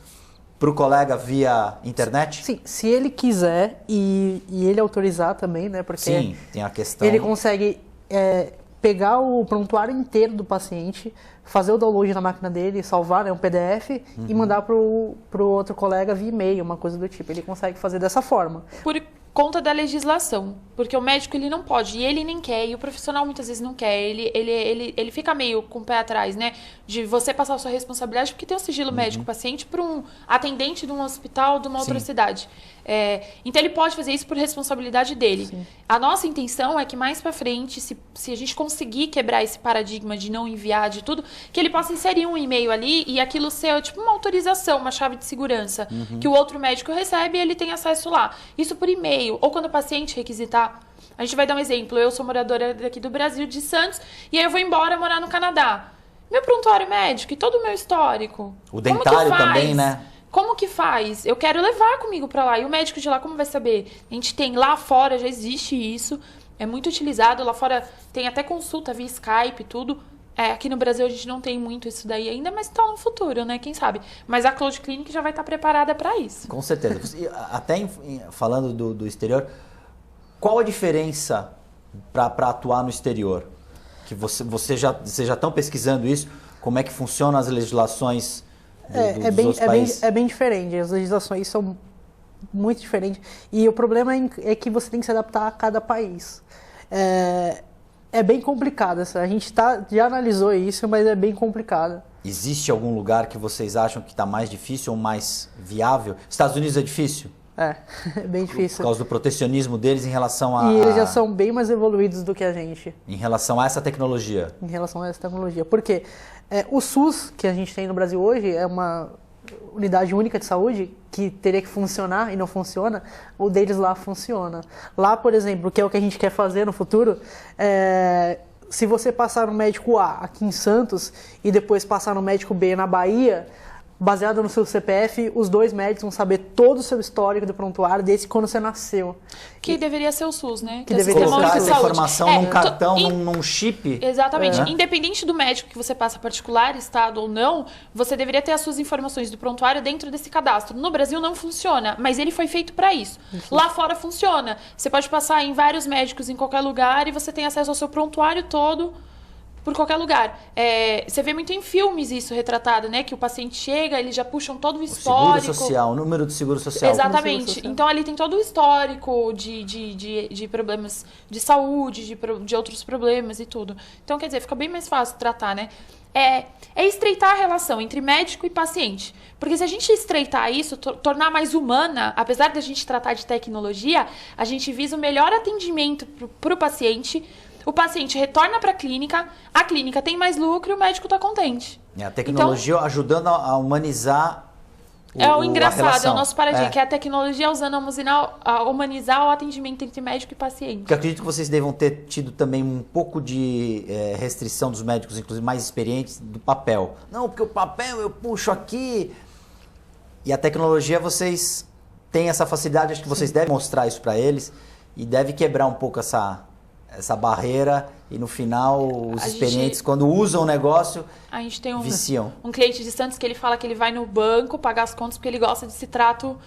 para o colega via internet? Sim, se ele quiser e ele autorizar também, né? Porque sim, tem a questão... Ele consegue pegar o prontuário inteiro do paciente, fazer o download na máquina dele, salvar, né, um PDF e mandar pro outro colega via e-mail, uma coisa do tipo. Ele consegue fazer dessa forma. Por conta da legislação, porque o médico ele não pode, e ele nem quer, e o profissional muitas vezes não quer, ele fica meio com o pé atrás, né, de você passar a sua responsabilidade, porque tem o sigilo médico-paciente para um atendente de um hospital de uma outra cidade. Então ele pode fazer isso por responsabilidade dele. Sim. A nossa intenção é que mais para frente, se a gente conseguir quebrar esse paradigma de não enviar de tudo, que ele possa inserir um e-mail ali e aquilo ser tipo uma autorização, uma chave de segurança, que o outro médico recebe e ele tem acesso lá. Isso por e-mail. Ou quando o paciente requisitar, a gente vai dar um exemplo, eu sou moradora daqui do Brasil, de Santos, e aí eu vou embora morar no Canadá. Meu prontuário médico e todo o meu histórico. O dentário também, né? Como que faz? Eu quero levar comigo pra lá. E o médico de lá, como vai saber? A gente tem lá fora, já existe isso, é muito utilizado. Lá fora tem até consulta via Skype e tudo. Aqui no Brasil a gente não tem muito isso daí ainda, mas tá no futuro, né? Quem sabe? Mas a Cloud Clinic já vai estar preparada para isso. Com certeza. Até falando do exterior, qual a diferença para atuar no exterior? Que vocês já estão pesquisando isso? Como é que funcionam as legislações dos outros países? É bem diferente. As legislações são muito diferentes. E o problema é que você tem que se adaptar a cada país. É bem complicado. A gente já analisou isso, mas é bem complicado. Existe algum lugar que vocês acham que está mais difícil ou mais viável? Estados Unidos é difícil? É bem difícil. Por causa do protecionismo deles em relação a... E eles já são bem mais evoluídos do que a gente. Em relação a essa tecnologia? Em relação a essa tecnologia. Porque o SUS que a gente tem no Brasil hoje é uma unidade única de saúde que teria que funcionar e não funciona, o deles lá funciona. Lá, por exemplo, que é o que a gente quer fazer no futuro, se você passar no médico A aqui em Santos e depois passar no médico B na Bahia, baseado no seu CPF, os dois médicos vão saber todo o seu histórico do prontuário desde quando você nasceu. Que deveria ser o SUS, né? Que deveria colocar essa informação num cartão, num chip. Exatamente. Independente do médico que você passa particular, estado ou não, você deveria ter as suas informações do prontuário dentro desse cadastro. No Brasil não funciona, mas ele foi feito para isso. Lá fora funciona. Você pode passar em vários médicos em qualquer lugar e você tem acesso ao seu prontuário todo por qualquer lugar. Você vê muito em filmes isso retratado, né? Que o paciente chega, eles já puxam todo o histórico. Seguro social, o número do seguro social. Exatamente. Então ali tem todo o histórico de problemas de saúde, de outros problemas e tudo. Então, quer dizer, fica bem mais fácil tratar, né? É estreitar a relação entre médico e paciente. Porque se a gente estreitar isso, tornar mais humana, apesar de a gente tratar de tecnologia, a gente visa o melhor atendimento para o paciente. O paciente retorna para a clínica tem mais lucro e o médico está contente. A tecnologia então, ajudando a humanizar o engraçado, é o nosso paradigma, que é a tecnologia usando a humanizar o atendimento entre médico e paciente. Porque eu acredito que vocês devam ter tido também um pouco de restrição dos médicos, inclusive mais experientes, do papel. Não, porque o papel eu puxo aqui. E a tecnologia, vocês têm essa facilidade, acho que vocês devem mostrar isso para eles e deve quebrar um pouco essa barreira e no final os experientes, quando usam o negócio, a gente tem viciam. Um cliente de Santos que ele fala que ele vai no banco pagar as contas porque ele gosta desse trato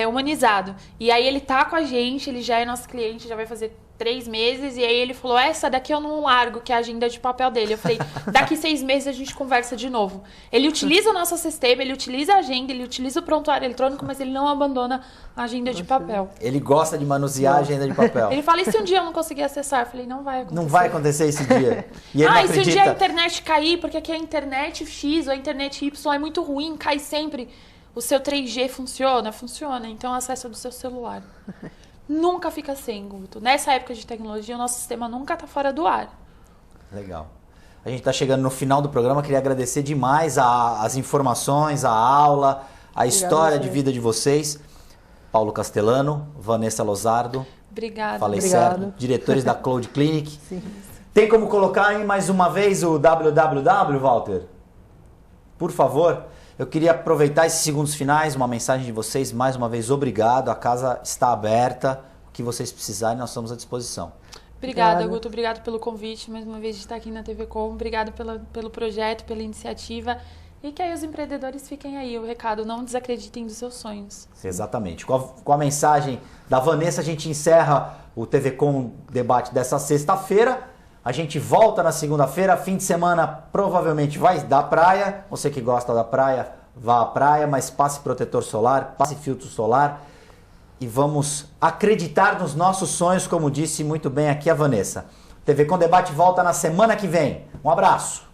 humanizado. E aí ele tá com a gente, ele já é nosso cliente, já vai fazer 3 meses, e aí ele falou, essa daqui eu não largo, que é a agenda de papel dele. Eu falei, daqui 6 meses a gente conversa de novo. Ele utiliza o nosso sistema, ele utiliza a agenda, ele utiliza o prontuário eletrônico, mas ele não abandona a agenda de papel. Ele gosta de manusear a agenda de papel. Ele fala, e se um dia eu não conseguir acessar? Eu falei, não vai acontecer. Não vai acontecer esse dia. E ele não acredita. E se um dia a internet cair, porque aqui a internet X ou a internet Y é muito ruim, cai sempre. O seu 3G funciona? Funciona. Então acessa do seu celular. Nunca fica sem, Guto. Nessa época de tecnologia, o nosso sistema nunca está fora do ar. Legal. A gente está chegando no final do programa. Queria agradecer demais as informações, a aula, a história de vida de vocês. Paulo Castellano, Vanessa Lozardo. Obrigada. Falei certo. Diretores da Cloud Clinic. Sim. Tem como colocar aí mais uma vez o www, Walter? Por favor. Eu queria aproveitar esses segundos finais, uma mensagem de vocês, mais uma vez, obrigado. A casa está aberta, que vocês precisarem, nós estamos à disposição. Obrigada, Guto. Obrigado pelo convite, mais uma vez, de estar aqui na TV Com. Obrigado pelo projeto, pela iniciativa. E que aí os empreendedores fiquem aí. O recado, não desacreditem dos seus sonhos. Exatamente. Com a mensagem da Vanessa, a gente encerra o TV Com debate dessa sexta-feira. A gente volta na segunda-feira. Fim de semana provavelmente vai dar praia. Você que gosta da praia, vá à praia, mas passe protetor solar, passe filtro solar. E vamos acreditar nos nossos sonhos, como disse muito bem aqui a Vanessa. TV Com Debate volta na semana que vem. Um abraço.